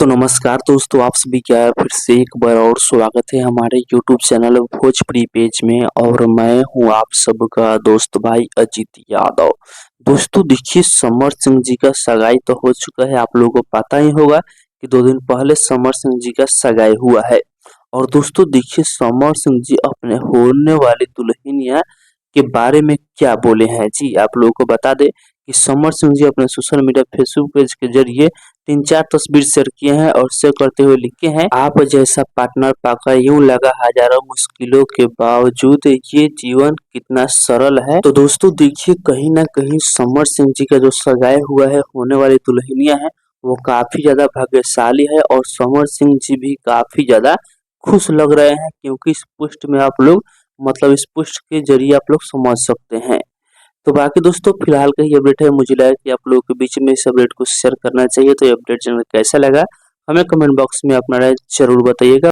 तो नमस्कार दोस्तों, आप सभी का फिर से एक बार और स्वागत है हमारे यूट्यूब चैनल भोजपुरी पेज में। और मैं हूं आप सबका दोस्त भाई अजीत यादव। दोस्तों देखिए, समर सिंह जी का सगाई तो हो चुका है, आप लोगों को पता ही होगा कि 2 दिन पहले समर सिंह जी का सगाई हुआ है। और दोस्तों देखिए, समर सिंह जी अपने होने वाली दुल्हनिया के बारे में क्या बोले हैं जी, आप लोगों को बता दें कि समर सिंह जी अपने सोशल मीडिया फेसबुक पेज के जरिए 3-4 तस्वीर शेयर किए हैं और शेयर करते हुए लिखे हैं, आप जैसा पार्टनर पाकर यूं लगा हजारों मुश्किलों के बावजूद ये जीवन कितना सरल है। तो दोस्तों देखिए, कहीं ना कहीं समर सिंह जी का जो सगाई हुआ है, होने वाली दुल्हनिया है, वो काफी ज्यादा भाग्यशाली है। और समर सिंह जी भी काफी ज्यादा खुश लग रहे हैं, क्योंकि इस पोस्ट में आप लोग मतलब इस पोस्ट के जरिए आप लोग समझ सकते हैं। तो बाकी दोस्तों फिलहाल का ये अपडेट है, मुझे लगा कि आप लोगों के बीच में इस अपडेट को शेयर करना चाहिए। तो ये अपडेट जनरल कैसा लगा, हमें कमेंट बॉक्स में अपना राय जरूर बताइएगा।